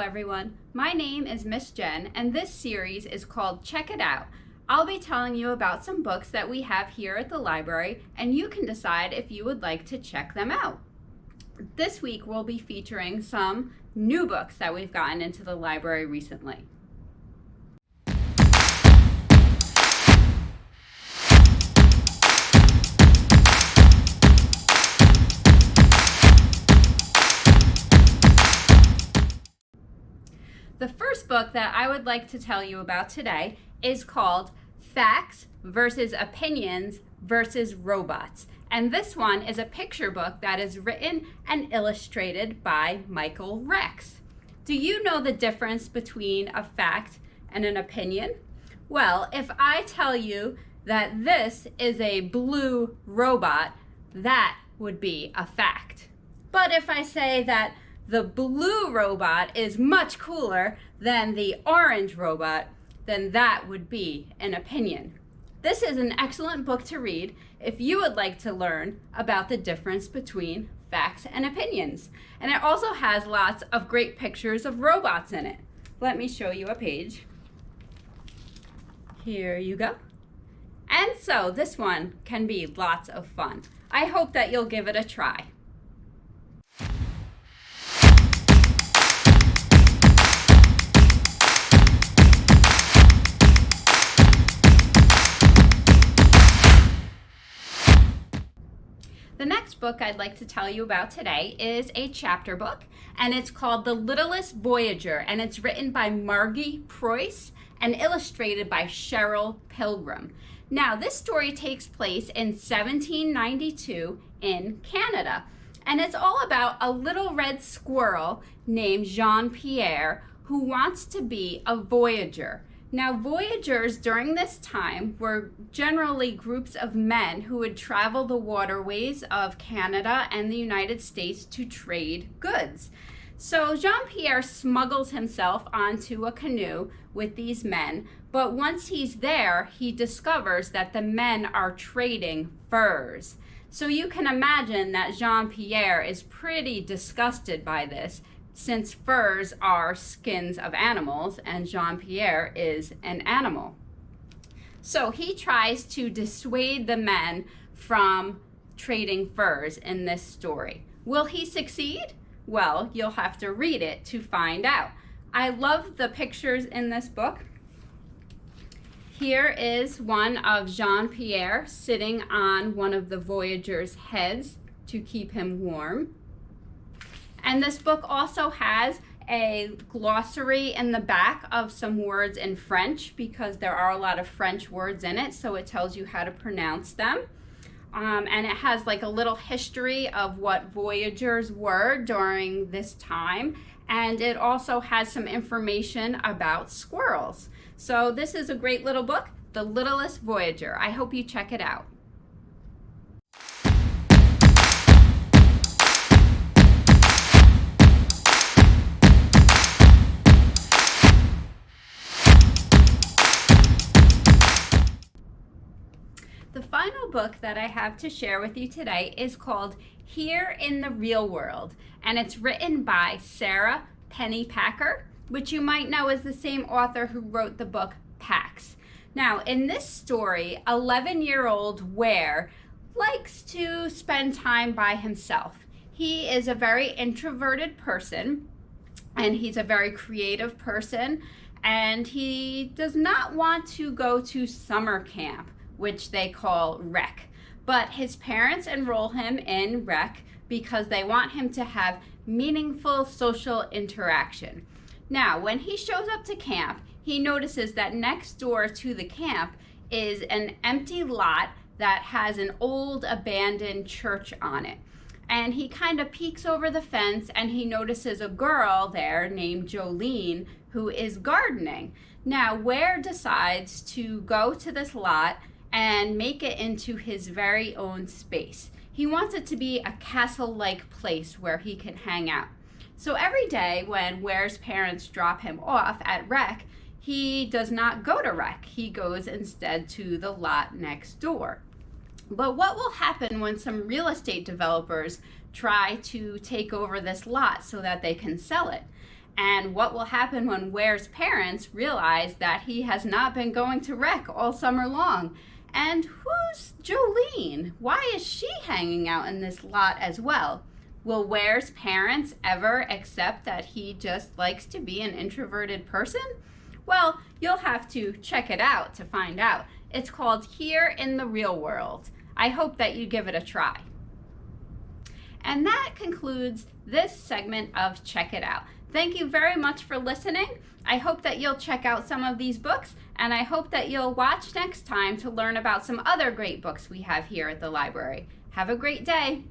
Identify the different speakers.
Speaker 1: everyone, my name is Miss Jen and this series is called Check It Out. I'll be telling you about some books that we have here at the library and you can decide if you would like to check them out. This week we'll be featuring some new books that we've gotten into the library recently. The first book that I would like to tell you about today is called Facts versus Opinions versus Robots. And this one is a picture book that is written and illustrated by Michael Rex. Do you know the difference between a fact and an opinion? Well, if I tell you that this is a blue robot, that would be a fact. But if I say that the blue robot is much cooler than the orange robot, then that would be an opinion. This is an excellent book to read if you would like to learn about the difference between facts and opinions. And it also has lots of great pictures of robots in it. Let me show you a page. Here you go. And so this one can be lots of fun. I hope that you'll give it a try. The next book I'd like to tell you about today is a chapter book, and it's called The Littlest Voyager, and it's written by Margi Preus and illustrated by Cheryl Pilgrim. Now, this story takes place in 1792 in Canada, and it's all about a little red squirrel named Jean-Pierre who wants to be a voyager. Now, voyagers during this time were generally groups of men who would travel the waterways of Canada and the United States to trade goods. So Jean-Pierre smuggles himself onto a canoe with these men, but once he's there, he discovers that the men are trading furs. So you can imagine that Jean-Pierre is pretty disgusted by this, since furs are skins of animals and Jean-Pierre is an animal. So he tries to dissuade the men from trading furs in this story. Will he succeed? Well, you'll have to read it to find out. I love the pictures in this book. Here is one of Jean-Pierre sitting on one of the Voyager's heads to keep him warm. And this book also has a glossary in the back of some words in French because there are a lot of French words in it, so it tells you how to pronounce them. And it has like a little history of what Voyagers were during this time. And it also has some information about squirrels. So this is a great little book, The Littlest Voyager. I hope you check it out. The final book that I have to share with you today is called Here in the Real World, and it's written by Sara Pennypacker, which you might know is the same author who wrote the book Pax. Now, in this story, 11-year-old Ware likes to spend time by himself. He is a very introverted person, and he's a very creative person, and he does not want to go to summer camp, which they call rec. But his parents enroll him in rec because they want him to have meaningful social interaction. Now, when he shows up to camp, he notices that next door to the camp is an empty lot that has an old abandoned church on it. And he kind of peeks over the fence and he notices a girl there named Jolene who is gardening. Now, Ware decides to go to this lot and make it into his very own space. He wants it to be a castle-like place where he can hang out. So every day when Ware's parents drop him off at rec, he does not go to rec. He goes instead to the lot next door. But what will happen when some real estate developers try to take over this lot so that they can sell it? And what will happen when Ware's parents realize that he has not been going to rec all summer long? And who's Jolene? Why is she hanging out in this lot as well? Will Ware's parents ever accept that he just likes to be an introverted person? Well, you'll have to check it out to find out. It's called Here in the Real World. I hope that you give it a try. And that concludes this segment of Check It Out. Thank you very much for listening. I hope that you'll check out some of these books, and I hope that you'll watch next time to learn about some other great books we have here at the library. Have a great day.